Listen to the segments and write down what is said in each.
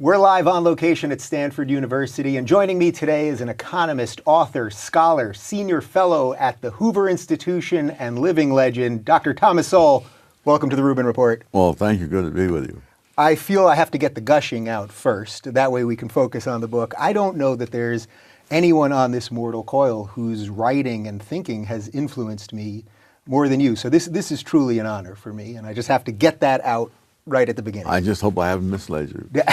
We're live on location at Stanford University, and joining me today is an economist, author, scholar, senior fellow at the Hoover Institution, and living legend, Dr. Thomas Sowell. Welcome to the Rubin Report. Well, thank you. Good to be with you. I feel I have to get the gushing out first. That way we can focus on the book. I don't know that there's anyone on this mortal coil whose writing and thinking has influenced me more than you. So this is truly an honor for me, and I just have to get that out right at the beginning. I just hope I haven't misled you.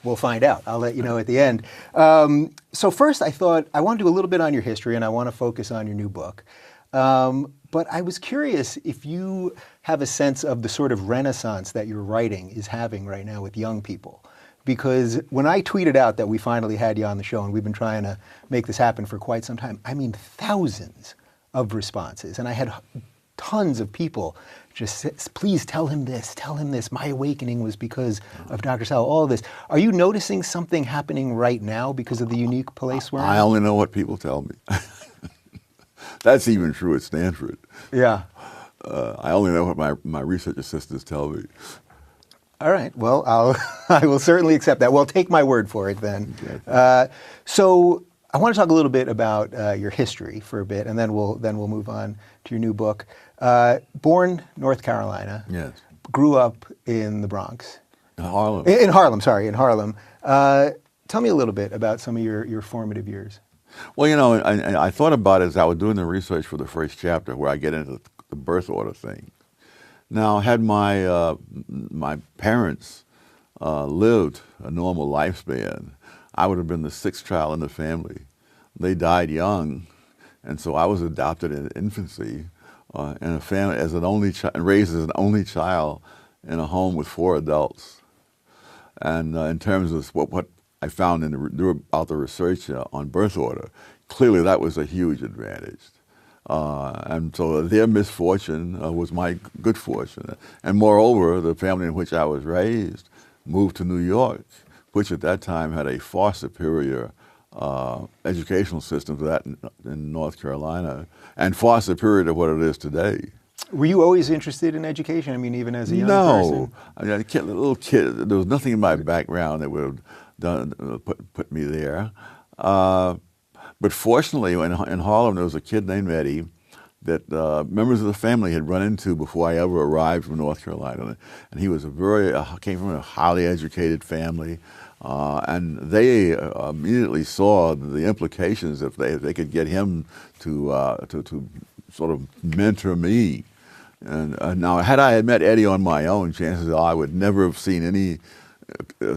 We'll find out. I'll let you know at the end. So first I thought I want to do a little bit on your history, and I want to focus on your new book. But I was curious if you have a sense of the sort of renaissance that your writing is having right now with young people. Because when I tweeted out that we finally had you on the show, and we've been trying to make this happen for quite some time, I mean thousands of responses. And I had tons of people just say, please tell him this, tell him this. My awakening was because of Dr. Sowell, all of this. Are you noticing something happening right now because of the unique place we're in? I only know what people tell me. That's even true at Stanford. Yeah. I only know what my research assistants tell me. All right. Well, I will certainly accept that. Well, take my word for it then. So I want to talk a little bit about your history for a bit, and then we'll move on to your new book. Born North Carolina. Yes. Grew up in the Bronx. In Harlem. In Harlem. Tell me a little bit about some of your formative years. Well, you know, I thought about it as I was doing the research for the first chapter, where I get into the birth order thing. Now, had my parents lived a normal lifespan, I would have been the sixth child in the family. They died young, and so I was adopted in infancy in a family as an only child, raised as an only child in a home with four adults. And in terms of what I found about the research on birth order, clearly that was a huge advantage. And so their misfortune was my good fortune. And moreover, the family in which I was raised moved to New York, which at that time had a far superior educational system to that in North Carolina, and far superior to what it is today. Were you always interested in education? I mean, even as a young person? No. I mean, a little kid, there was nothing in my background that would have put me there. But fortunately, in Harlem, there was a kid named Eddie that members of the family had run into before I ever arrived from North Carolina. And he was came from a highly educated family. And they immediately saw the implications if they could get him to sort of mentor me. And now, had I met Eddie on my own, chances are I would never have seen any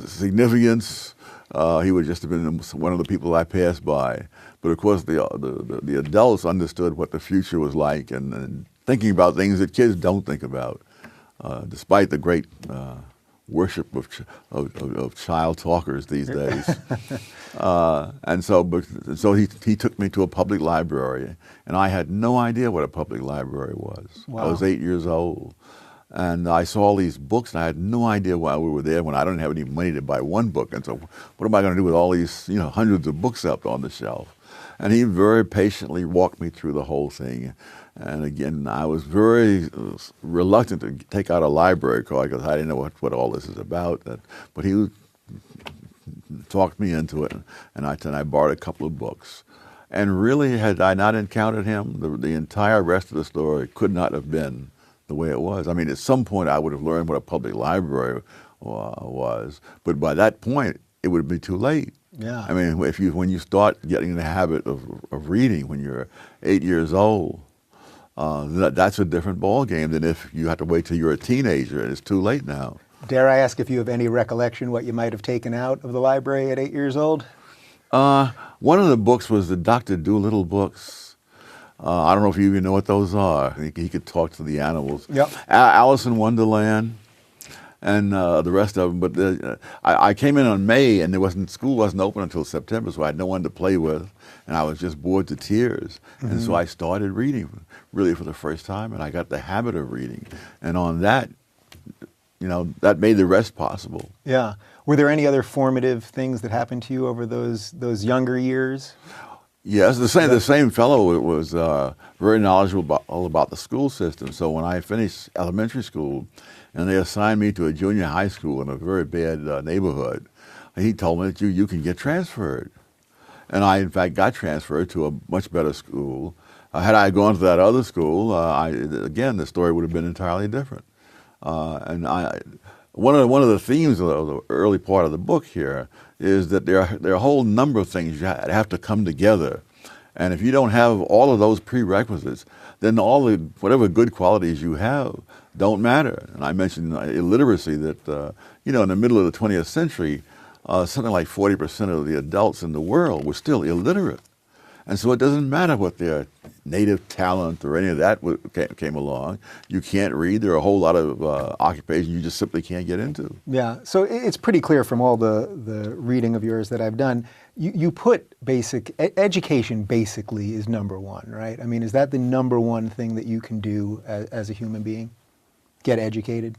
significance. He would just have been one of the people I passed by. But of course, the adults understood what the future was like, and thinking about things that kids don't think about, despite the great worship of child talkers these days. And so he took me to a public library, and I had no idea what a public library was. Wow. I was 8 years old. And I saw all these books, and I had no idea why we were there when I didn't have any money to buy one book. And so what am I going to do with all these, hundreds of books up on the shelf? And he very patiently walked me through the whole thing. And again, I was very reluctant to take out a library card because I didn't know what all this is about. But he talked me into it, and I borrowed a couple of books. And really, had I not encountered him, the entire rest of the story could not have been the way it was. I mean, at some point I would have learned what a public library was, but by that point it would be too late. Yeah. I mean, when you start getting in the habit of reading when you're 8 years old, that's a different ball game than if you have to wait till you're a teenager and it's too late now. Dare I ask if you have any recollection what you might have taken out of the library at 8 years old? One of the books was the Dr. Dolittle books. I don't know if you even know what those are. He could talk to the animals. Yep. Alice in Wonderland, and the rest of them. But I came in on May, and school wasn't open until September, so I had no one to play with, and I was just bored to tears. Mm-hmm. And so I started reading, really for the first time, and I got the habit of reading. And on that, that made the rest possible. Yeah. Were there any other formative things that happened to you over those younger years? Yes, the same fellow was very knowledgeable all about the school system. So when I finished elementary school, and they assigned me to a junior high school in a very bad neighborhood, he told me that you can get transferred, and I in fact got transferred to a much better school. Had I gone to that other school, again the story would have been entirely different. And one of the themes of the early part of the book here is that there are a whole number of things that have to come together, and if you don't have all of those prerequisites, then whatever good qualities you have don't matter. And I mentioned illiteracy, that in the middle of the 20th century, something like 40% of the adults in the world were still illiterate. And so it doesn't matter what their native talent or any of that came along. You can't read. There are a whole lot of occupations you just simply can't get into. Yeah, so it's pretty clear from all the reading of yours that I've done, you put education basically is number one, right? I mean, is that the number one thing that you can do as a human being? Get educated?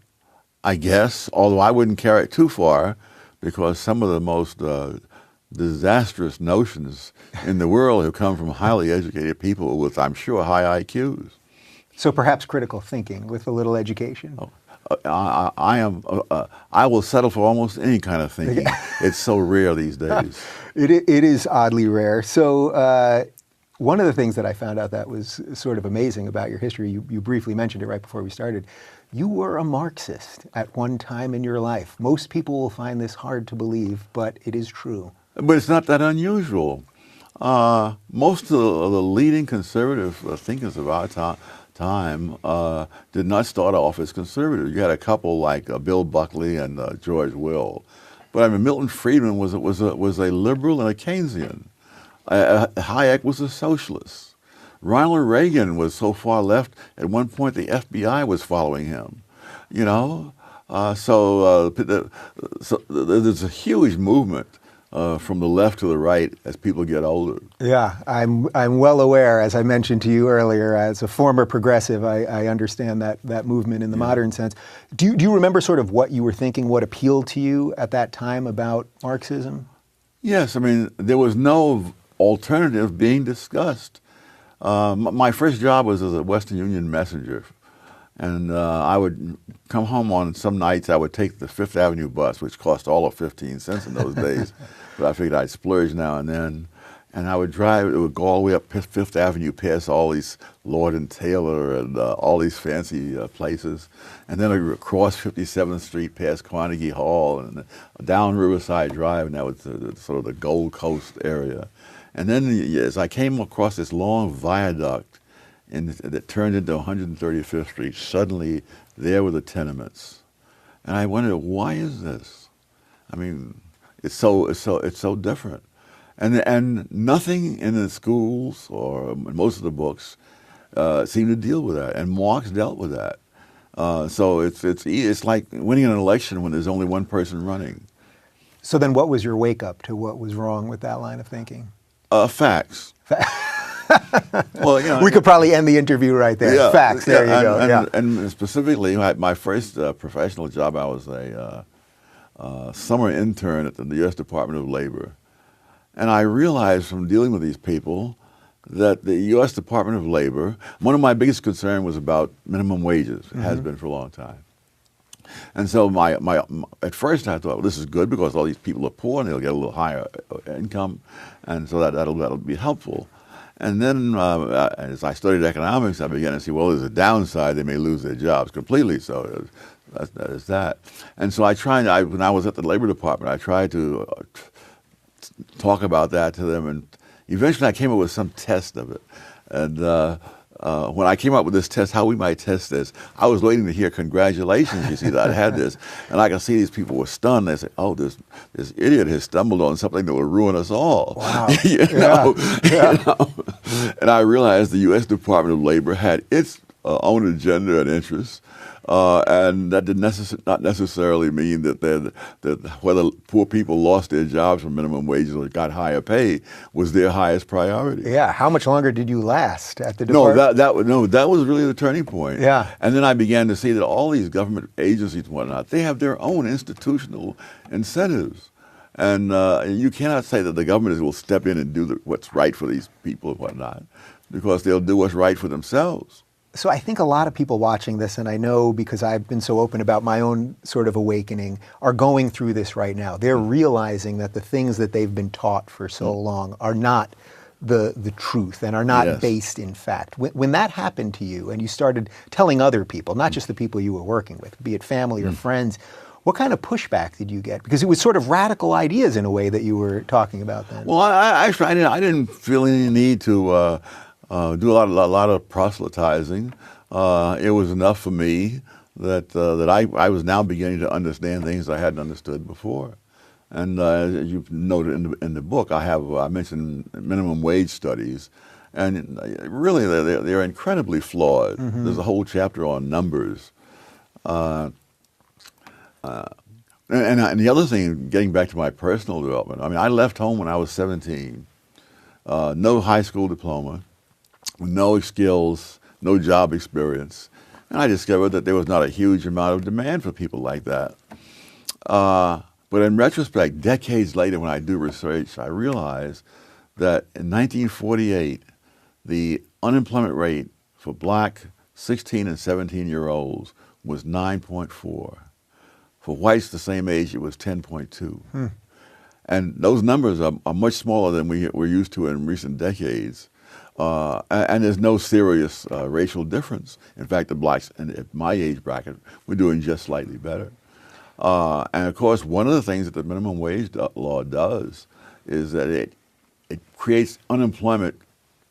I guess, although I wouldn't carry it too far, because some of the most disastrous notions in the world have come from highly educated people with, I'm sure, high IQs. So perhaps critical thinking with a little education. I will settle for almost any kind of thinking. It's so rare these days. It is oddly rare. So one of the things that I found out that was sort of amazing about your history, you briefly mentioned it right before we started, you were a Marxist at one time in your life. Most people will find this hard to believe, but it is true. But it's not that unusual. Most of the leading conservative thinkers of our time did not start off as conservative. You had a couple like Bill Buckley and George Will, but I mean Milton Friedman was a liberal and a Keynesian. Hayek was a socialist. Ronald Reagan was so far left at one point the FBI was following him. So there's a huge movement from the left to the right as people get older. Yeah, I'm well aware, as I mentioned to you earlier, as a former progressive, I understand that movement in the modern sense. Do you remember sort of what you were thinking, what appealed to you at that time about Marxism? Yes, I mean, there was no alternative being discussed. My first job was as a Western Union messenger. And I would come home on some nights, I would take the Fifth Avenue bus, which cost all of 15 cents in those days. But I figured I'd splurge now and then. And I would drive, it would go all the way up Fifth Avenue, past all these Lord and Taylor and all these fancy places. And then I would cross 57th Street past Carnegie Hall and down Riverside Drive, and that was sort of the Gold Coast area. And then as I came across this long viaduct, that turned into 135th Street. Suddenly, there were the tenements, and I wondered, why is this? I mean, it's so different, and nothing in the schools or most of the books seem to deal with that, and Marx dealt with that. So it's like winning an election when there's only one person running. So then, what was your wake up to what was wrong with that line of thinking? Facts. Well, we could probably end the interview right there. Yeah, Facts. There you go. And specifically, my first professional job, I was a summer intern at the U.S. Department of Labor, and I realized from dealing with these people that the U.S. Department of Labor, one of my biggest concerns was about minimum wages. It has been for a long time. And so at first I thought, well, this is good because all these people are poor and they'll get a little higher income, and so that'll be helpful. And then as I studied economics, I began to see, well, there's a downside. They may lose their jobs completely. So that is that. And so when I was at the Labor Department, I tried to talk about that to them, and eventually I came up with some test of it. And when I came up with this test, how we might test this, I was waiting to hear congratulations, you see, that I had this. And I could see these people were stunned. They said, oh, this idiot has stumbled on something that will ruin us all. Wow. You know? And I realized the U.S. Department of Labor had its own agenda and interests. And that did not necessarily mean that whether poor people lost their jobs for minimum wages or got higher pay was their highest priority. Yeah. How much longer did you last at the department? That was really the turning point. Yeah. And then I began to see that all these government agencies and whatnot, they have their own institutional incentives. And you cannot say that the government will step in and do what's right for these people and whatnot, because they'll do what's right for themselves. So I think a lot of people watching this, and I know because I've been so open about my own sort of awakening, are going through this right now. They're realizing that the things that they've been taught for so long are not the truth and are not based in fact. When that happened to you and you started telling other people, not just the people you were working with, be it family or friends, what kind of pushback did you get? Because it was sort of radical ideas in a way that you were talking about then. Well, I didn't feel any need to do a lot of proselytizing. It was enough for me that I was now beginning to understand things I hadn't understood before. And as you've noted in the book, I mentioned minimum wage studies, and really they're incredibly flawed. There's a whole chapter on numbers. And the other thing, getting back to my personal development, I mean, I left home when I was 17, no high school diploma, no skills, no job experience. And I discovered that there was not a huge amount of demand for people like that. But in retrospect, decades later when I do research, I realize that in 1948, the unemployment rate for black 16 and 17-year-olds was 9.4. For whites the same age, it was 10.2. And those numbers are much smaller than we're used to in recent decades. And there's no serious racial difference. In fact, the blacks in my age bracket were doing just slightly better. And of course, one of the things that the minimum wage law does is that it creates unemployment,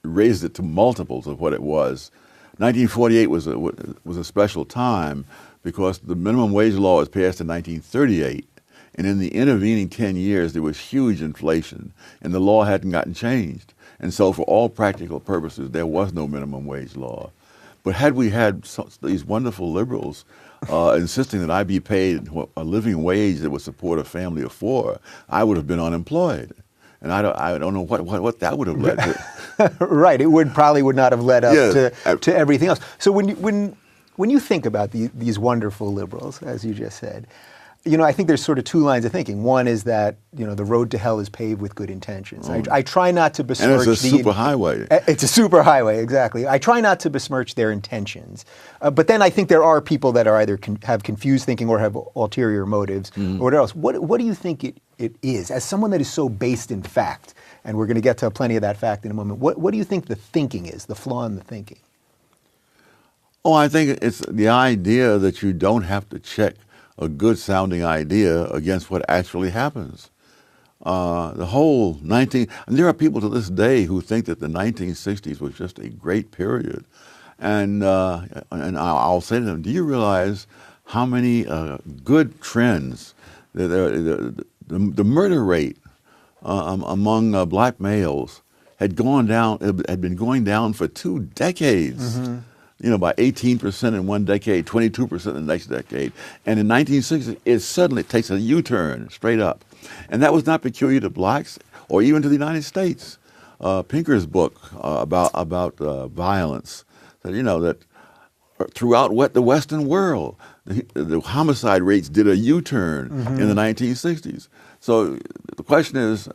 raises it to multiples of what it was. 1948 was a special time because the minimum wage law was passed in 1938. And in the intervening 10 years, there was huge inflation, and the law hadn't gotten changed. And so for all practical purposes, there was no minimum wage law. But had we had these wonderful liberals insisting that I be paid a living wage that would support a family of four, I would have been unemployed. And I don't know what that would have led to. Right. It probably would not have led up to everything else. So when you think about these wonderful liberals, as you just said, I think there's sort of two lines of thinking. One is that, the road to hell is paved with good intentions. I try not to besmirch and it's a super highway. It's a super highway, exactly. I try not to besmirch their intentions. But then I think there are people that are either have confused thinking or have ulterior motives or whatever else. What do you think it is? As someone that is so based in fact, and we're going to get to plenty of that fact in a moment, what do you think the thinking is, the flaw in the thinking? Oh, I think it's the idea that you don't have to check a good-sounding idea against what actually happens. The whole and there are people to this day who think that the 1960s was just a great period. And I'll say to them, do you realize how many good trends, the murder rate among black males had been going down for 2 decades. By 18% in one decade, 22% in the next decade. And in 1960, it suddenly takes a U-turn straight up. And that was not peculiar to blacks or even to the United States. Pinker's book about violence said, that throughout the Western world, the homicide rates did a U-turn in the 1960s. So the question is,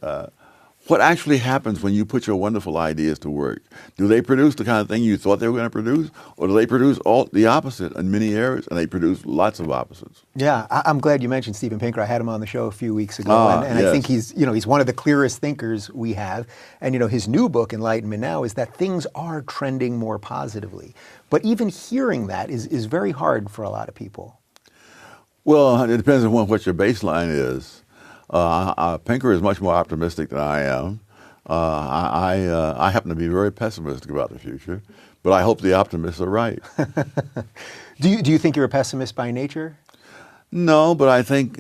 what actually happens when you put your wonderful ideas to work? Do they produce the kind of thing you thought they were going to produce, or do they produce all the opposite in many areas, and they produce lots of opposites? Yeah, I'm glad you mentioned Steven Pinker. I had him on the show a few weeks ago, and yes. I think he's one of the clearest thinkers we have. And his new book, Enlightenment Now, is that things are trending more positively. But even hearing that is very hard for a lot of people. Well, it depends on what your baseline is. Pinker is much more optimistic than I am. I happen to be very pessimistic about the future, but I hope the optimists are right. Do you think you're a pessimist by nature? No, but I think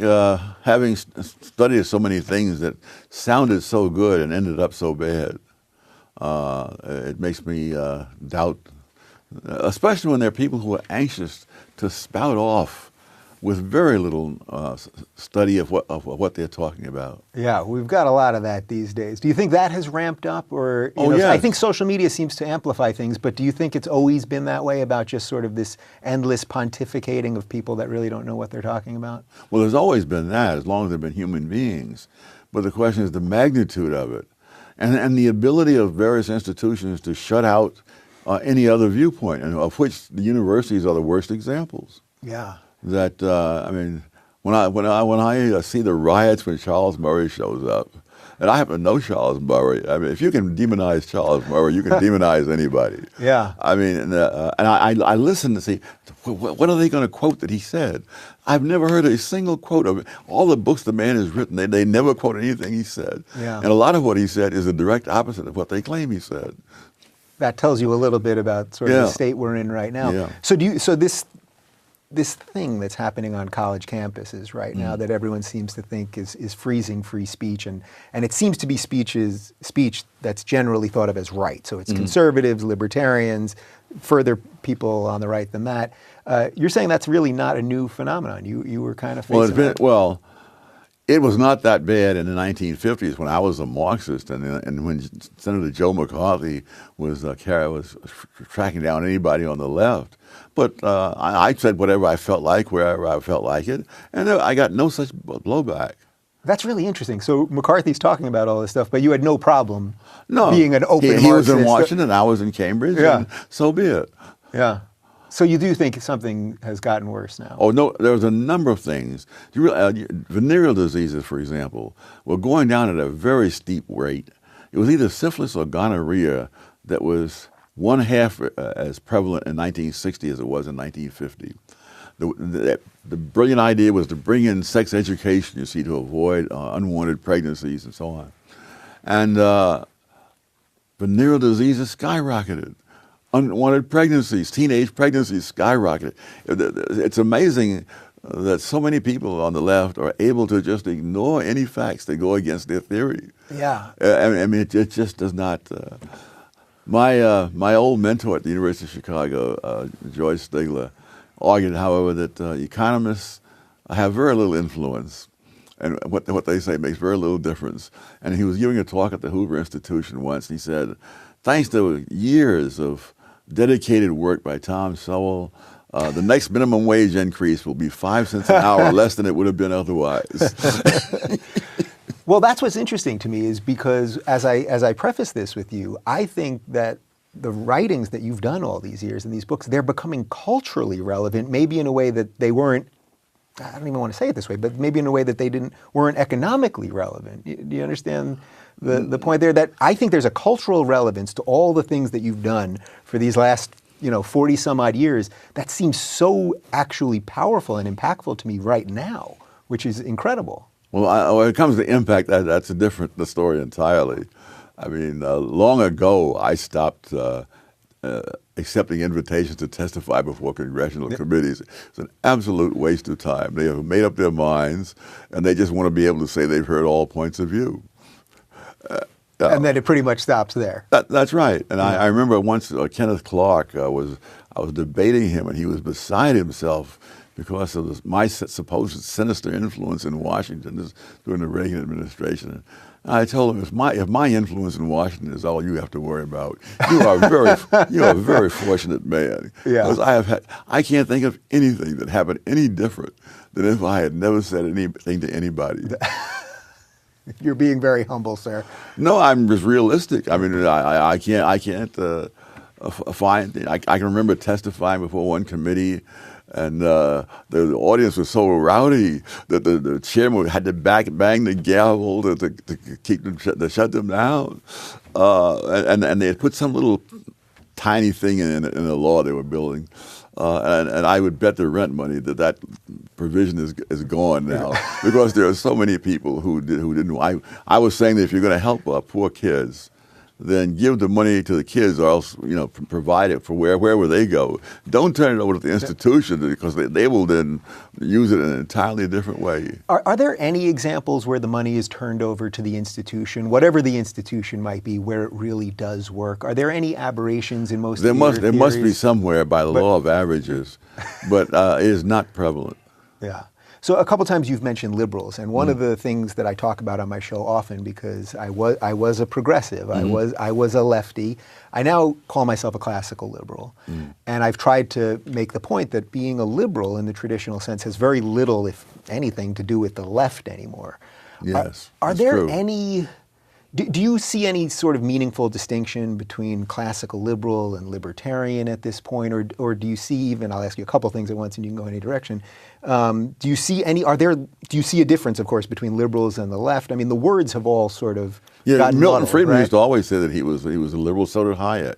having studied so many things that sounded so good and ended up so bad, it makes me doubt, especially when there are people who are anxious to spout off with very little study of what they're talking about. Yeah, we've got a lot of that these days. Do you think that has ramped up, or yes. I think social media seems to amplify things, but do you think it's always been that way, about just sort of this endless pontificating of people that really don't know what they're talking about? Well, there's always been that, as long as there have been human beings. But the question is the magnitude of it, and the ability of various institutions to shut out any other viewpoint, and of which the universities are the worst examples. Yeah. That I mean, when I see the riots when Charles Murray shows up, and I happen to know Charles Murray. I mean, if you can demonize Charles Murray, you can demonize anybody. Yeah. I mean, and I listen to see what are they going to quote that he said. I've never heard a single quote of it. All the books the man has written, they never quote anything he said. Yeah. And a lot of what he said is the direct opposite of what they claim he said. That tells you a little bit about sort of the state we're in right now. Yeah. So this thing that's happening on college campuses right now that everyone seems to think is freezing free speech, and it seems to be speech that's generally thought of as right. So it's conservatives, libertarians, further people on the right than that. You're saying that's really not a new phenomenon. You were kind of facing that. It was not that bad in the 1950s when I was a Marxist, and when Senator Joe McCarthy was tracking down anybody on the left. But I said whatever I felt like, wherever I felt like it, and I got no such blowback. That's really interesting. So McCarthy's talking about all this stuff, but you had no problem being an open Marxist. He was in Marxist. Washington, I was in Cambridge, and so be it. Yeah. So you do think something has gotten worse now? Oh, no, there was a number of things. Venereal diseases, for example, were going down at a very steep rate. It was either syphilis or gonorrhea that was 1/2 as prevalent in 1960 as it was in 1950. The brilliant idea was to bring in sex education, you see, to avoid unwanted pregnancies and so on. And venereal diseases skyrocketed. Unwanted pregnancies, teenage pregnancies skyrocketed. It's amazing that so many people on the left are able to just ignore any facts that go against their theory. Yeah. I mean, it just does not. My old mentor at the University of Chicago, George Stigler, argued, however, that economists have very little influence, and what they say makes very little difference. And he was giving a talk at the Hoover Institution once. And he said, thanks to years of dedicated work by Tom Sowell, the next minimum wage increase will be 5 cents an hour less than it would have been otherwise. Well, that's what's interesting to me, is because as I preface this with you, I think that the writings that you've done all these years in these books, they're becoming culturally relevant, maybe in a way that they weren't. I don't even want to say it this way, but maybe in a way that they weren't economically relevant. Do you understand the point there? That I think there's a cultural relevance to all the things that you've done for these last 40 some odd years that seems so actually powerful and impactful to me right now, which is incredible. Well, when it comes to impact, that's the story entirely. I mean, long ago, I stopped accepting invitations to testify before congressional committees. It's an absolute waste of time. They have made up their minds, and they just want to be able to say they've heard all points of view. And then it pretty much stops there. That's right. And I remember once Kenneth Clark, I was debating him, and he was beside himself because of my supposed sinister influence in Washington during the Reagan administration. And I told him, if my influence in Washington is all you have to worry about, you are a very fortunate man. Yeah. Because I can't think of anything that happened any different than if I had never said anything to anybody. You're being very humble, sir. No, I'm just realistic. I mean, I can't find. I can remember testifying before one committee, and the audience was so rowdy that the chairman had to bang the gavel to keep them to shut them down, and they had put some little tiny thing in the law they were building. And I would bet the rent money that provision is gone now because there are so many people who didn't. I was saying that if you're going to help poor kids, then give the money to the kids, or else provide it for wherever they go. Don't turn it over to the institution because they will then use it in an entirely different way. Are there any examples where the money is turned over to the institution, whatever the institution might be, where it really does work? Are there any aberrations in most of your theories? There must be somewhere by the law of averages, but it is not prevalent. Yeah. So a couple times you've mentioned liberals, and one of the things that I talk about on my show often, because I was a progressive, I was a lefty. I now call myself a classical liberal, and I've tried to make the point that being a liberal in the traditional sense has very little, if anything, to do with the left anymore. Yes, Are that's there true. any? Do you see any sort of meaningful distinction between classical liberal and libertarian at this point, or do you see even? I'll ask you a couple things at once, and you can go any direction. Do you see any? Do you see a difference, of course, between liberals and the left? I mean, the words have all sort of gotten Milton muddled, Friedman right? used to always say that he was a liberal. So did Hayek.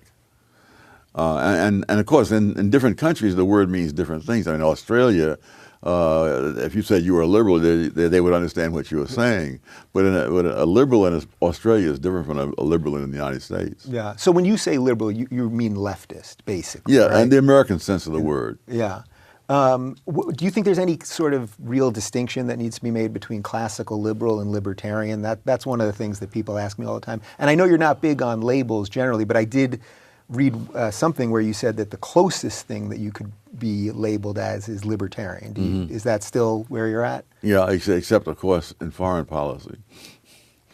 And of course, in different countries, the word means different things. I mean, Australia, if you said you were a liberal, they would understand what you were saying. But a liberal in Australia is different from a liberal in the United States. Yeah. So when you say liberal, you mean leftist, basically. Yeah, right? and the American sense of the word. Yeah. Do you think there's any sort of real distinction that needs to be made between classical liberal and libertarian? That's one of the things that people ask me all the time. And I know you're not big on labels generally, but I did read something where you said that the closest thing that you could be labeled as is libertarian. Is that still where you're at? Yeah, except of course in foreign policy.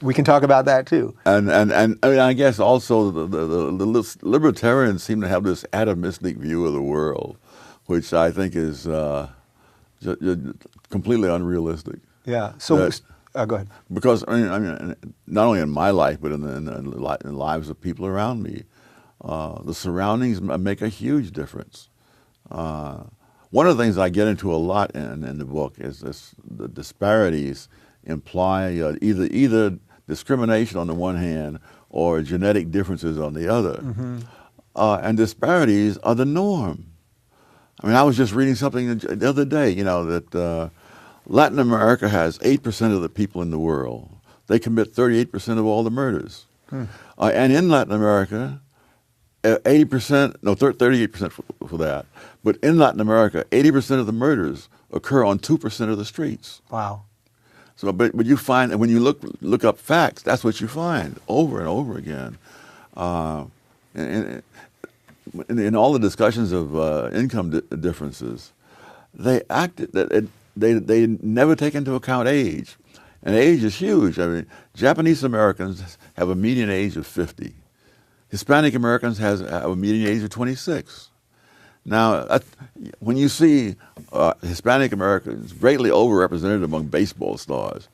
We can talk about that too. And I mean, I guess also the libertarians seem to have this atomistic view of the world, which I think is completely unrealistic. Yeah. So go ahead. Because I mean, not only in my life, but in the lives of people around me, the surroundings make a huge difference. One of the things I get into a lot in the book is the disparities imply either discrimination on the one hand or genetic differences on the other. And disparities are the norm. I mean, I was just reading something the other day, that Latin America has 8% of the people in the world. They commit 38% of all the murders. And in Latin America, 38% for that. But in Latin America, 80% of the murders occur on 2% of the streets. Wow. So, but you find that when you look up facts, that's what you find over and over again. In all the discussions of income differences, they never take into account age, and age is huge. I mean, Japanese Americans have a median age of 50. Hispanic Americans have a median age of 26. Now, when you see Hispanic Americans greatly overrepresented among baseball stars,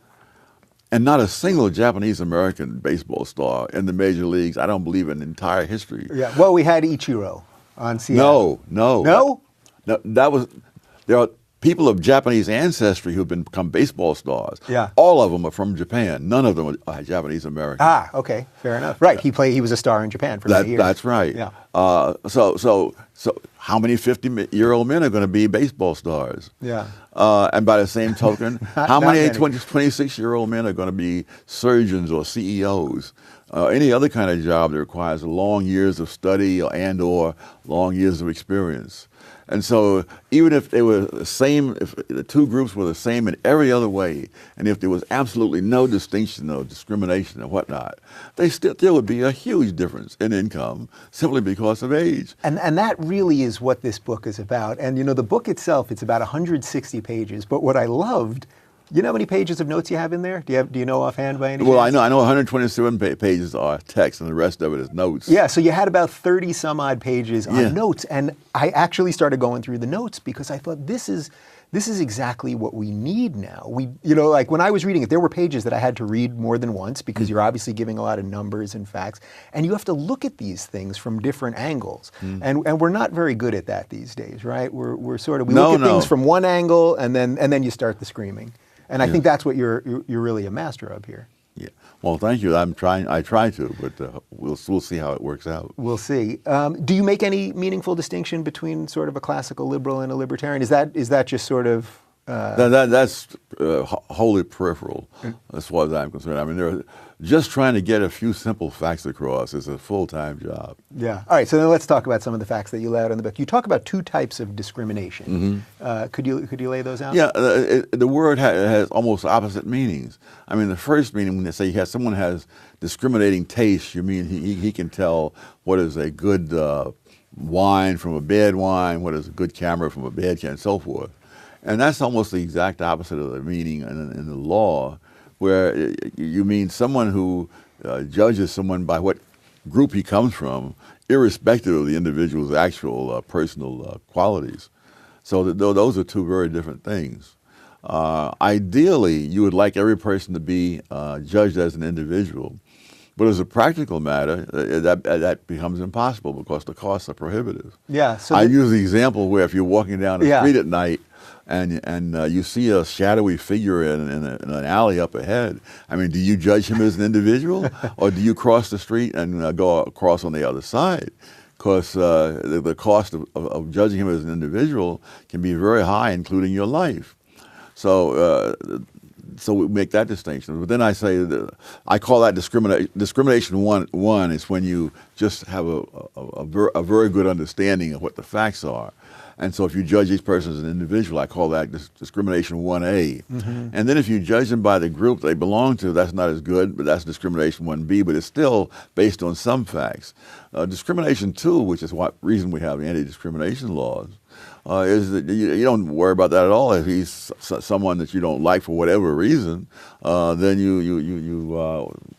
and not a single Japanese American baseball star in the major leagues, I don't believe in entire history. Yeah. Well, we had Ichiro on Seattle. No. There are people of Japanese ancestry who have become baseball stars. Yeah. All of them are from Japan. None of them are Japanese American. Ah, okay, fair enough. Right, he was a star in Japan for many years. That's right. Yeah. So how many 50-year-old men are going to be baseball stars? Yeah. And by the same token, how Not many many. 26-year-old men are going to be surgeons or CEOs? Any other kind of job that requires long years of study or long years of experience. And so even if they were the same, if the two groups were the same in every other way, and if there was absolutely no distinction or discrimination or whatnot, they still would be a huge difference in income simply because of age. And that really is what this book is about. And the book itself, it's about 160 pages. But what I loved, you know how many pages of notes you have in there? Do you know offhand by any Well, chance? I know 127 pages are text, and the rest of it is notes. Yeah, so you had about 30 some odd pages on Yeah. notes, and I actually started going through the notes because I thought this is exactly what we need now. Like when I was reading it, there were pages that I had to read more than once because you're obviously giving a lot of numbers and facts, and you have to look at these things from different angles, and we're not very good at that these days, right? We're look at things from one angle, and then you start the screaming. And I think that's what you're really a master of here. Yeah. Well, thank you. I try to, but we'll see how it works out. We'll see. Do you make any meaningful distinction between sort of a classical liberal and a libertarian? Is that just sort of That's wholly peripheral as far as I'm concerned. I mean, just trying to get a few simple facts across is a full-time job. Yeah. All right. So then let's talk about some of the facts that you lay out in the book. You talk about two types of discrimination. Could you lay those out? Yeah. The word has almost opposite meanings. I mean, the first meaning, when they say someone has discriminating taste, you mean he can tell what is a good wine from a bad wine, what is a good camera from a bad camera, and so forth. And that's almost the exact opposite of the meaning in the law, where you mean someone who judges someone by what group he comes from, irrespective of the individual's actual personal qualities. So those are two very different things. Ideally, you would like every person to be judged as an individual. But as a practical matter, that becomes impossible because the costs are prohibitive. Yeah. So I use the example where if you're walking down the street at night and you see a shadowy figure in an alley up ahead, I mean, do you judge him as an individual or do you cross the street and go across on the other side? Because the cost of judging him as an individual can be very high, including your life. So we make that distinction. But then I say I call that discrimination. Discrimination one is when you just have a very good understanding of what the facts are. And so if you judge each person as an individual, I call that discrimination 1A. Mm-hmm. And then if you judge them by the group they belong to, that's not as good, but that's discrimination 1B, but it's still based on some facts. Discrimination 2, which is what reason we have anti-discrimination laws, is that you don't worry about that at all. If he's someone that you don't like for whatever reason, then you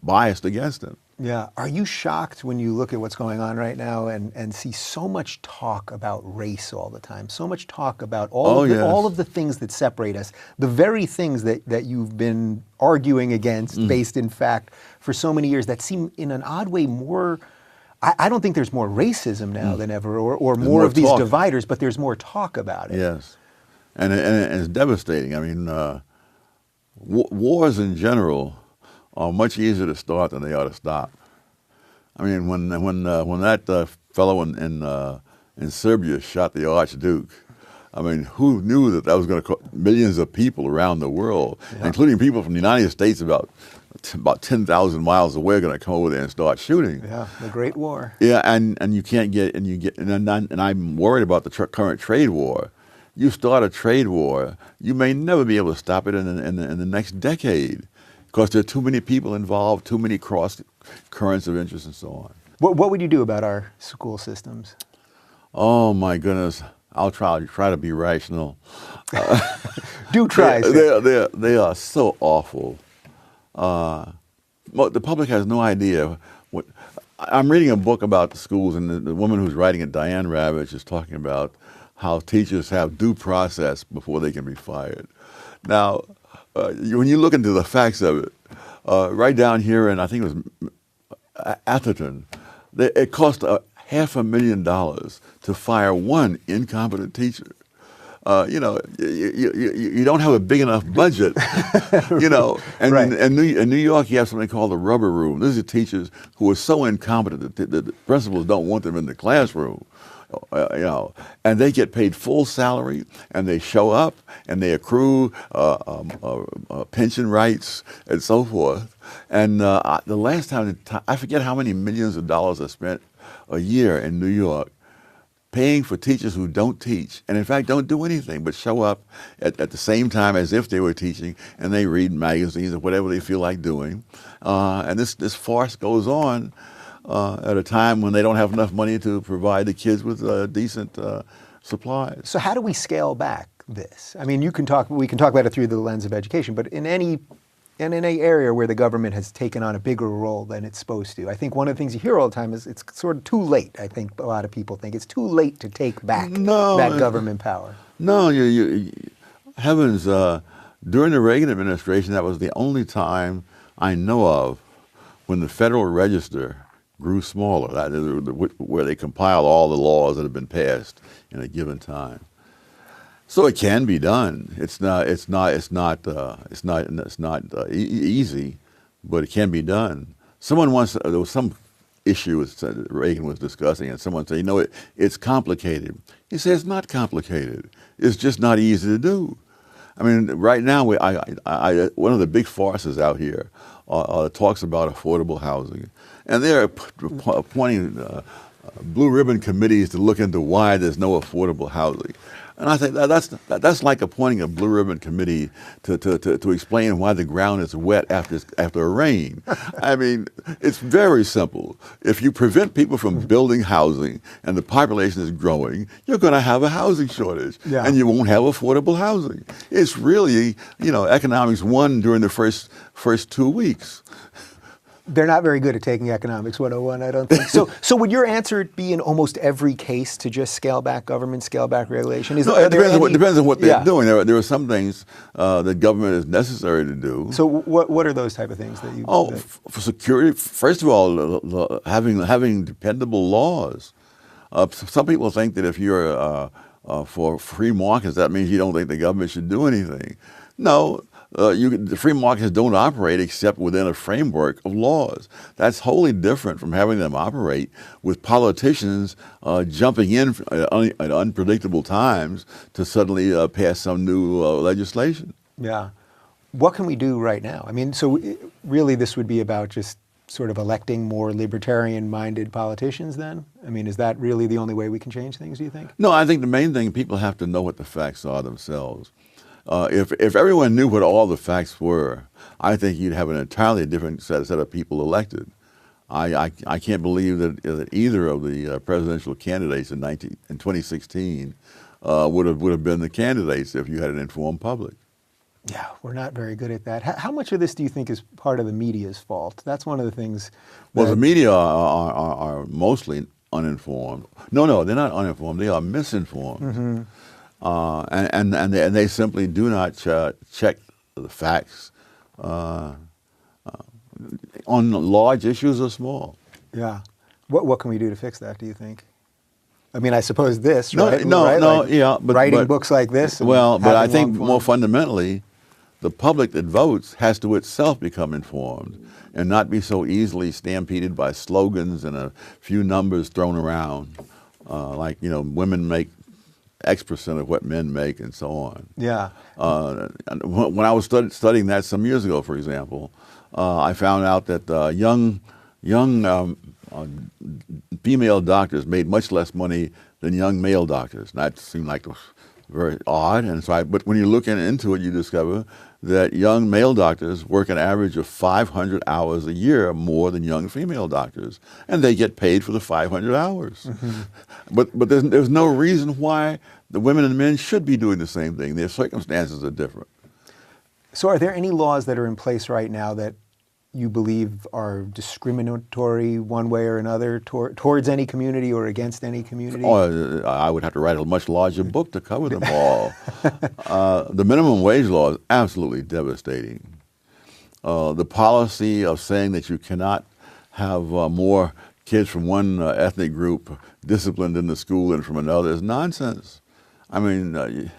biased against him. Yeah. Are you shocked when you look at what's going on right now and see so much talk about race all the time, so much talk about all of the things that separate us, the very things that you've been arguing against based in fact for so many years that seem in an odd way more, I don't think there's more racism now than ever or more of these dividers, but there's more talk about it. Yes. And it's devastating. I mean, wars in general are much easier to start than they are to stop. I mean, when that fellow in Serbia shot the Archduke, I mean, who knew that was going to cost millions of people around the world, including people from the United States about 10,000 miles away, are going to come over there and start shooting. Yeah, the Great War. Yeah, and you can't get and I'm worried about the current trade war. You start a trade war, you may never be able to stop it in the next decade. Because there are too many people involved, too many cross currents of interest and so on. What would you do about our school systems? Oh my goodness, I'll try to be rational. Do try. They are so awful. The public has no idea. I'm reading a book about the schools, and the woman who's writing it, Diane Ravitch, is talking about how teachers have due process before they can be fired. Now, when you look into the facts of it, right down here in, I think it was Atherton, it cost $500,000 to fire one incompetent teacher. You don't have a big enough budget, And right. in New York, you have something called the rubber room. These are teachers who are so incompetent that the principals don't want them in the classroom. And they get paid full salary, and they show up, and they accrue pension rights and so forth. And the last time, I forget how many millions of dollars are spent a year in New York paying for teachers who don't teach, and in fact don't do anything but show up at the same time as if they were teaching, and they read magazines or whatever they feel like doing. And this farce goes on at a time when they don't have enough money to provide the kids with decent supplies. So how do we scale back this? I mean, we can talk about it through the lens of education, but in any area where the government has taken on a bigger role than it's supposed to, I think one of the things you hear all the time is it's sort of too late. I think a lot of people think it's too late to take back that government power. No, heavens, during the Reagan administration, that was the only time I know of when the Federal Register grew smaller, that is, where they compile all the laws that have been passed in a given time. So it can be done. It's not easy, but it can be done. Someone once, there was some issue that Reagan was discussing, and someone said, it's complicated. He said, it's not complicated. It's just not easy to do. I mean, right now, one of the big farces out here talks about affordable housing. And they're appointing blue ribbon committees to look into why there's no affordable housing. And I think that's like appointing a blue ribbon committee to explain why the ground is wet after a rain. I mean, it's very simple. If you prevent people from building housing and the population is growing, you're going to have a housing shortage, and you won't have affordable housing. It's really, economics 1 during the first 2 weeks. They're not very good at taking economics 101, I don't think. So would your answer be in almost every case to just scale back government, scale back regulation? No, it depends on what they're doing. There are some things that government is necessary to do. So what are those type of things that you... For security, first of all, having dependable laws. Some people think that if you're for free markets, that means you don't think the government should do anything. No. The free markets don't operate except within a framework of laws. That's wholly different from having them operate with politicians jumping in at unpredictable times to suddenly pass some new legislation. Yeah. What can we do right now? I mean, so really this would be about just sort of electing more libertarian-minded politicians then? I mean, is that really the only way we can change things, do you think? No, I think the main thing, people have to know what the facts are themselves. If everyone knew what all the facts were, I think you'd have an entirely different set of people elected. I can't believe that either of the presidential candidates in 2016 would have been the candidates if you had an informed public. Yeah, we're not very good at that. How much of this do you think is part of the media's fault? That's one of the things. Well, the media are mostly uninformed. No, they're not uninformed. They are misinformed. Mm-hmm. And they simply do not check the facts on large issues or small. Yeah. What can we do to fix that, do you think? I mean, I suppose this, right? But writing books like this. Well, but I think more fundamentally, the public that votes has to itself become informed and not be so easily stampeded by slogans and a few numbers thrown around, like women make X% of what men make, and so on. Yeah. When I was studying that some years ago, for example, I found out that young female doctors made much less money than young male doctors. And that seemed like very odd. And so, but when you look into it, you discover that young male doctors work an average of 500 hours a year more than young female doctors, and they get paid for the 500 hours. Mm-hmm. But there's no reason why the women and men should be doing the same thing. Their circumstances are different. So are there any laws that are in place right now that you believe are discriminatory one way or another towards any community or against any community? Oh, I would have to write a much larger book to cover them all. The minimum wage law is absolutely devastating. The policy of saying that you cannot have more kids from one ethnic group disciplined in the school than from another is nonsense. I mean,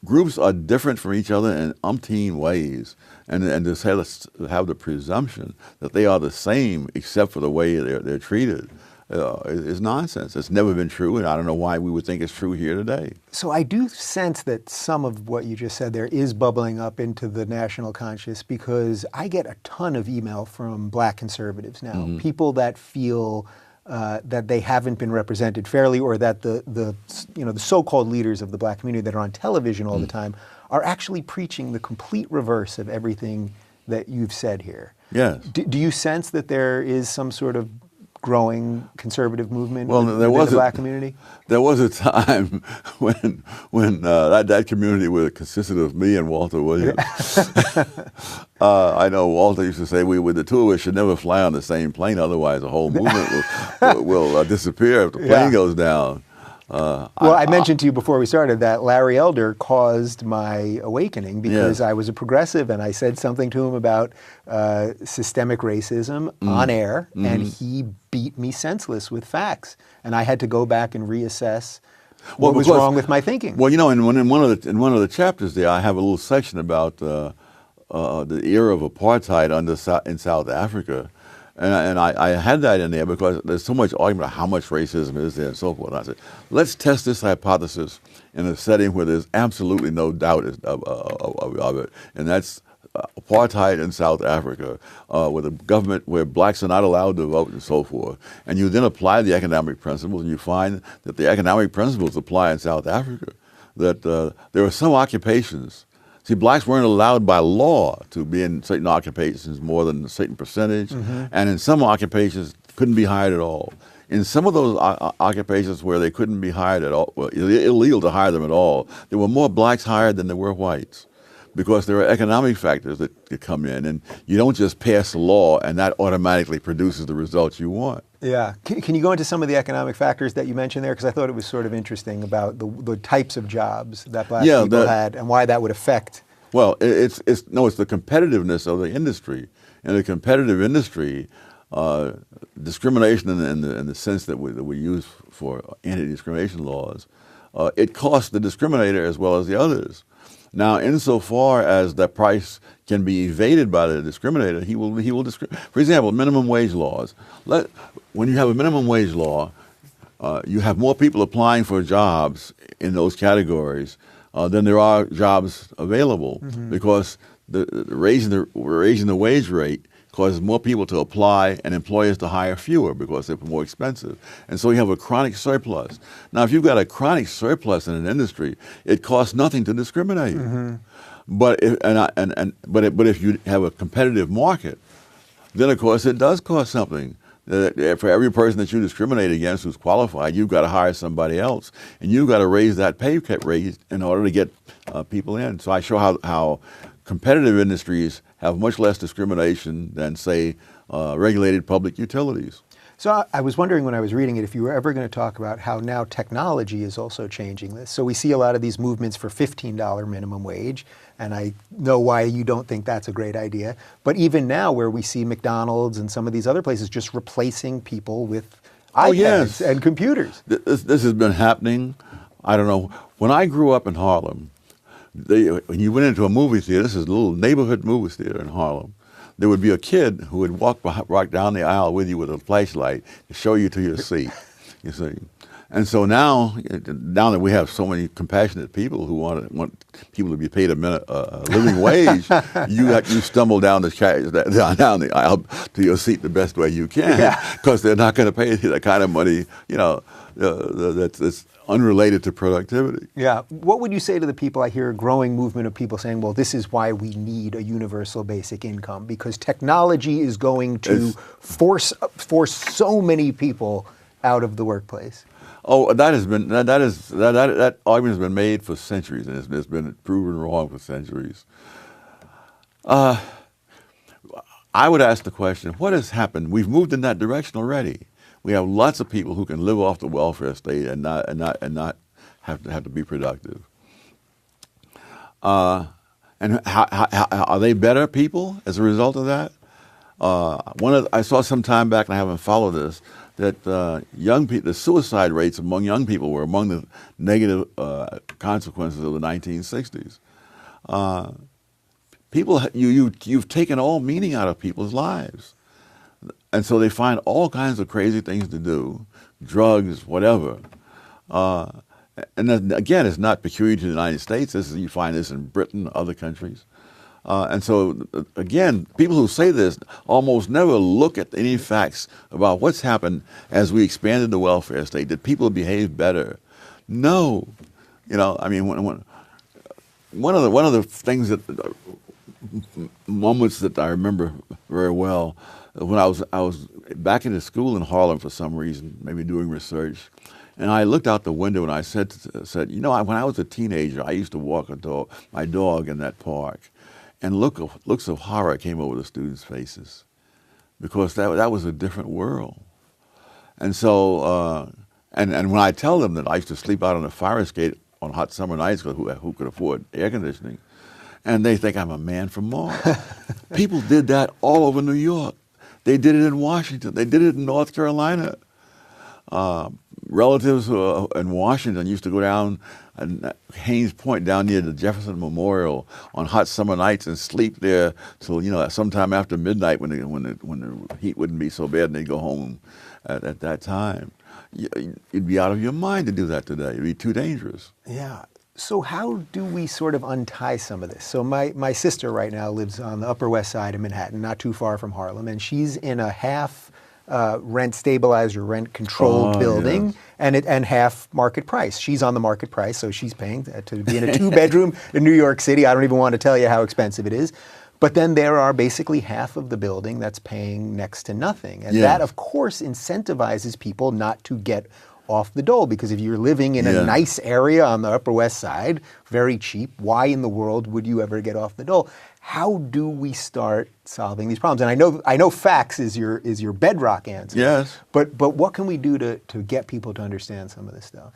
groups are different from each other in umpteen ways, and to have the presumption that they are the same except for the way they're treated is nonsense. It's never been true, and I don't know why we would think it's true here today. So I do sense that some of what you just said there is bubbling up into the national conscious, because I get a ton of email from black conservatives now, mm-hmm. people that feel that they haven't been represented fairly, or that the so-called leaders of the black community that are on television all the time are actually preaching the complete reverse of everything that you've said here. Yes. Do you sense that there is some sort of growing conservative movement within the black community? There was a time when that community consisted of me and Walter Williams. I know Walter used to say the two of us should never fly on the same plane, otherwise the whole movement will disappear if the plane goes down. I mentioned to you before we started that Larry Elder caused my awakening because I was a progressive and I said something to him about systemic racism on air, and he beat me senseless with facts, and I had to go back and reassess what was wrong with my thinking. Well, in one of the chapters there, I have a little section about the era of apartheid in South Africa. And I had that in there because there's so much argument about how much racism is there and so forth. And I said, let's test this hypothesis in a setting where there's absolutely no doubt of it. And that's apartheid in South Africa, with a government where blacks are not allowed to vote and so forth, and you then apply the economic principles, and you find that the economic principles apply in South Africa, that there are some occupations. See, blacks weren't allowed by law to be in certain occupations more than a certain percentage, and in some occupations couldn't be hired at all. In some of those occupations where they couldn't be hired at all, well, illegal to hire them at all, there were more blacks hired than there were whites, because there are economic factors that come in, and you don't just pass a law and that automatically produces the results you want. Yeah. Can you go into some of the economic factors that you mentioned there? Because I thought it was sort of interesting about the types of jobs that black people had and why that would affect. Well, it's the competitiveness of the industry. In a competitive industry, discrimination in the sense that we use for anti-discrimination laws, it costs the discriminator as well as the others. Now, insofar as that price can be evaded by the discriminator, he will discriminate. For example, minimum wage laws. When you have a minimum wage law, you have more people applying for jobs in those categories than there are jobs available, because raising the wage rate causes more people to apply and employers to hire fewer because they're more expensive. And so you have a chronic surplus. Now, if you've got a chronic surplus in an industry, it costs nothing to discriminate. But if you have a competitive market, then of course it does cost something. For every person that you discriminate against who's qualified, you've got to hire somebody else, and you've got to raise that pay rate in order to get people in. So I show how competitive industries have much less discrimination than, say, regulated public utilities. So I was wondering when I was reading it if you were ever going to talk about how now technology is also changing this. So we see a lot of these movements for $15 minimum wage, and I know why you don't think that's a great idea. But even now where we see McDonald's and some of these other places just replacing people with iPads and computers. This has been happening. I don't know. When I grew up in Harlem, when you went into a movie theater, this is a little neighborhood movie theater in Harlem, there would be a kid who would walk down the aisle with you with a flashlight to show you to your seat, you see. And so now that we have so many compassionate people who want people to be paid a living wage, you stumble down the aisle to your seat the best way you can, because they're not going to pay you that kind of money, that's unrelated to productivity. Yeah. What would you say to the people? I hear a growing movement of people saying, well, this is why we need a universal basic income, because technology is going to force so many people out of the workplace. Oh, that argument has been made for centuries, and it's been proven wrong for centuries. I would ask the question, what has happened? We've moved in that direction already. We have lots of people who can live off the welfare state and not have to be productive. And how are they better people as a result of that? I saw some time back, and I haven't followed this, that the suicide rates among young people were among the negative consequences of the 1960s. You've taken all meaning out of people's lives. And so they find all kinds of crazy things to do, drugs, whatever. And then, again, it's not peculiar to the United States. You find this in Britain, other countries. And so, again, people who say this almost never look at any facts about what's happened as we expanded the welfare state. Did people behave better? No. I mean, one of the things moments that I remember very well, when I was back into school in Harlem for some reason, maybe doing research, and I looked out the window and I said, when I was a teenager, I used to walk my dog in that park, and looks of horror came over the students' faces, because that was a different world. And so, and when I tell them that I used to sleep out on a fire escape on hot summer nights, who could afford air conditioning, and they think I'm a man from Mars. People did that all over New York. They did it in Washington. They did it in North Carolina. Relatives in Washington used to go down Haynes Point, down near the Jefferson Memorial, on hot summer nights and sleep there till sometime after midnight when the heat wouldn't be so bad, and they'd go home at that time. You'd be out of your mind to do that today. It'd be too dangerous. Yeah. So how do we sort of untie some of this? So my sister right now lives on the Upper West Side of Manhattan, not too far from Harlem, and she's in a half rent stabilized or rent controlled building, yes. and half market price. She's on the market price, so she's paying to be in a 2-bedroom in New York City. I don't even want to tell you how expensive it is. But then there are basically half of the building that's paying next to nothing. And that, of course, incentivizes people not to get off the dole, because if you're living in a nice area on the Upper West Side, very cheap, why in the world would you ever get off the dole? How do we start solving these problems? And I know facts is your bedrock answer. Yes. But what can we do to get people to understand some of this stuff?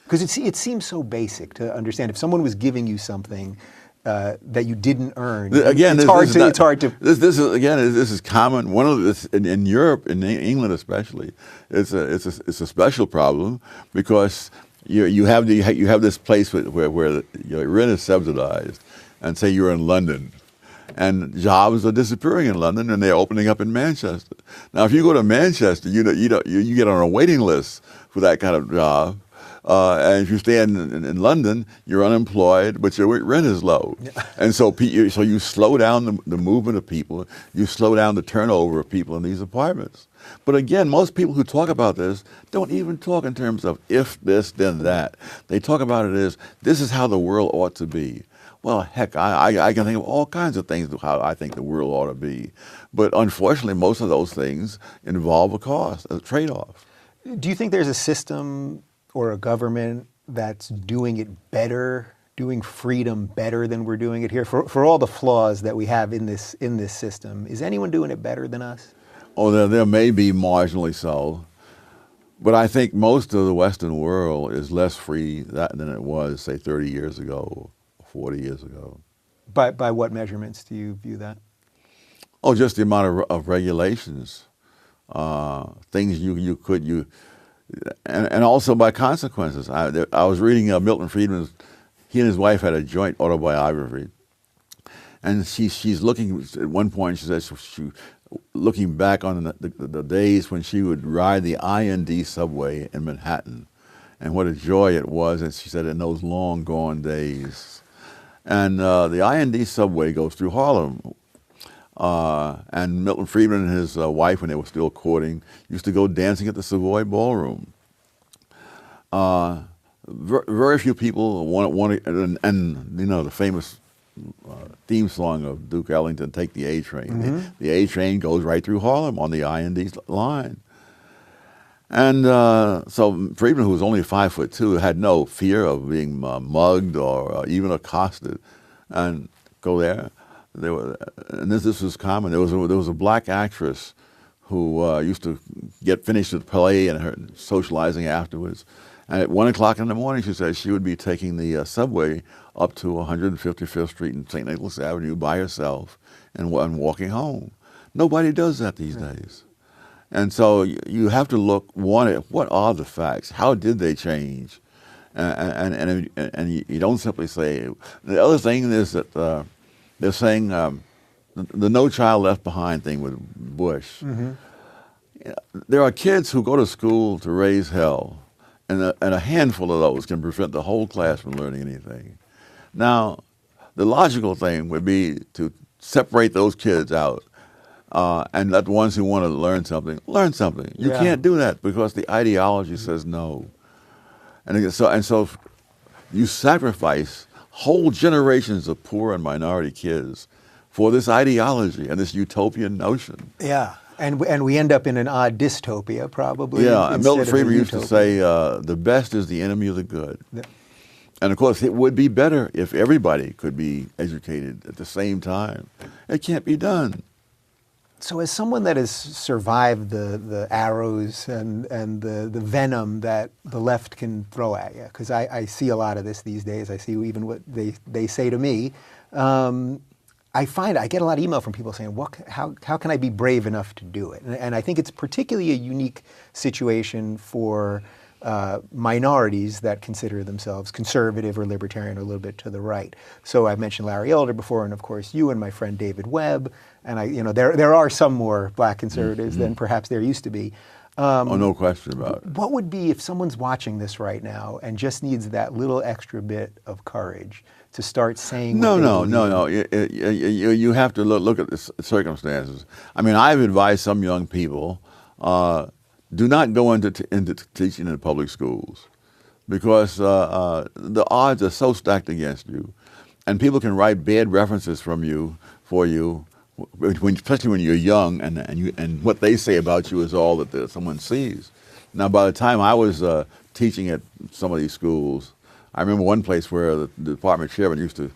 Because it seems so basic to understand. If someone was giving you something that you didn't earn, again, it's hard to. This is common. One of this in Europe, in England especially, it's a special problem because you have this place where your rent is subsidized, and say you're in London, and jobs are disappearing in London, and they're opening up in Manchester. Now, if you go to Manchester, you get on a waiting list for that kind of job. And if you stay in London, you're unemployed, but your rent is low. And so you slow down the movement of people, you slow down the turnover of people in these apartments. But again, most people who talk about this don't even talk in terms of if this, then that. They talk about it as, this is how the world ought to be. Well, heck, I can think of all kinds of things of how I think the world ought to be. But unfortunately, most of those things involve a cost, a trade-off. Do you think there's a system or a government that's doing it better, doing freedom better than we're doing it here? For all the flaws that we have in this system, is anyone doing it better than us? Oh, there may be marginally so, but I think most of the Western world is less free than it was, say, 30 years ago, 40 years ago. By what measurements do you view that? Oh, just the amount of regulations, things and also by consequences. I was reading Milton Friedman's. He and his wife had a joint autobiography, and she's looking at one point. She says looking back on the days when she would ride the IND subway in Manhattan, and what a joy it was. And she said in those long gone days, and the IND subway goes through Harlem. And Milton Friedman and his wife, when they were still courting, used to go dancing at the Savoy Ballroom. Very few people want to, and you know the famous theme song of Duke Ellington, "Take the A Train." Mm-hmm. The A Train goes right through Harlem on the IND line. And so Friedman, who was only 5'2", had no fear of being mugged or even accosted, and go there. And this was common. There was a black actress who used to get finished with play and her socializing afterwards. And at 1 o'clock in the morning, she said she would be taking the subway up to 155th Street and St. Nicholas Avenue by herself and walking home. Nobody does that these days. And so you have to look, one, at what are the facts? How did they change? And you don't simply say. The other thing is that they're saying the No Child Left Behind thing with Bush. Mm-hmm. There are kids who go to school to raise hell, and a handful of those can prevent the whole class from learning anything. Now, the logical thing would be to separate those kids out and let the ones who want to learn something. You can't do that because the ideology says no. And so you sacrifice whole generations of poor and minority kids for this ideology and this utopian notion. Yeah, and we end up in an odd dystopia, probably. Yeah, and Milton Friedman used to say, the best is the enemy of the good. Yeah. And of course, it would be better if everybody could be educated at the same time. It can't be done. So as someone that has survived the arrows and the venom that the left can throw at you, because I see a lot of this these days, I see even what they say to me, I get a lot of email from people saying, how can I be brave enough to do it? And I think it's particularly a unique situation for minorities that consider themselves conservative or libertarian or a little bit to the right. So I've mentioned Larry Elder before, and of course you and my friend David Webb, and there are some more black conservatives than perhaps there used to be. Oh, no question about it. What would be, if someone's watching this right now and just needs that little extra bit of courage to start saying what they believe? No. You have to look at the circumstances. I mean, I've advised some young people, do not go into teaching in public schools, because the odds are so stacked against you, and people can write bad references for you, especially when you're young, and what they say about you is all that someone sees. Now, by the time I was teaching at some of these schools, I remember one place where the department chairman used to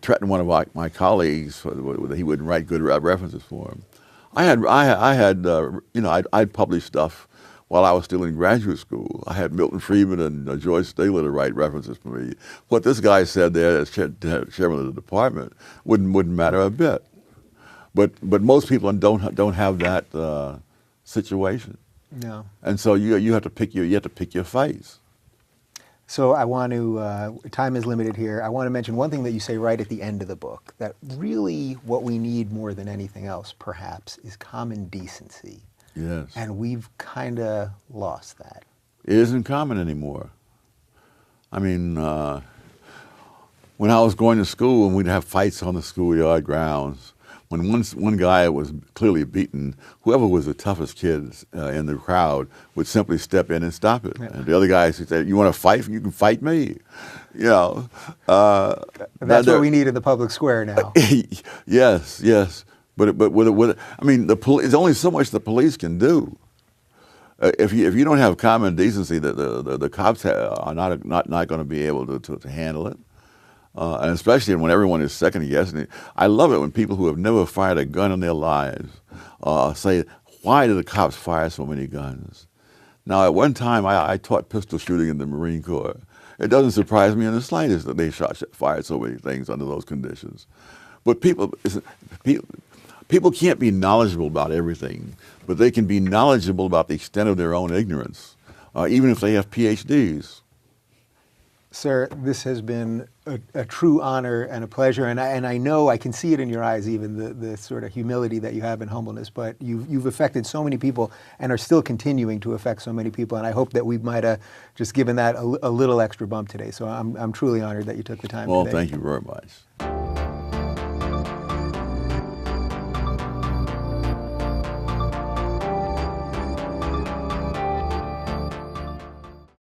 threaten one of my colleagues that he wouldn't write good references for him. I'd published stuff while I was still in graduate school. I had Milton Friedman and George Stigler to write references for me. What this guy said there as chairman of the department wouldn't matter a bit. But most people don't have that situation. No. And so you have to pick your fights. So I want to, time is limited here. I want to mention one thing that you say right at the end of the book, that really what we need more than anything else, perhaps, is common decency. Yes. And we've kind of lost that. It isn't common anymore. I mean, when I was going to school and we'd have fights on the schoolyard grounds, when one guy was clearly beaten, whoever was the toughest kid in the crowd would simply step in and stop it. Yeah. And the other guy said, "You want to fight? You can fight me." You know. That's what we need in the public square now. Yes. But I mean, it's only so much the police can do. If you don't have common decency, the cops are not going to be able to handle it. And especially when everyone is second guessing it. I love it when people who have never fired a gun in their lives say, "Why do the cops fire so many guns?" Now, at one time, I taught pistol shooting in the Marine Corps. It doesn't surprise me in the slightest that they fired so many things under those conditions. But people can't be knowledgeable about everything, but they can be knowledgeable about the extent of their own ignorance, even if they have PhDs. Sir, this has been a true honor and a pleasure, and I know, I can see it in your eyes, even the sort of humility that you have and humbleness, but you've affected so many people and are still continuing to affect so many people, and I hope that we might have just given that a little extra bump today. So I'm truly honored that you took the time today. Well, thank you very much.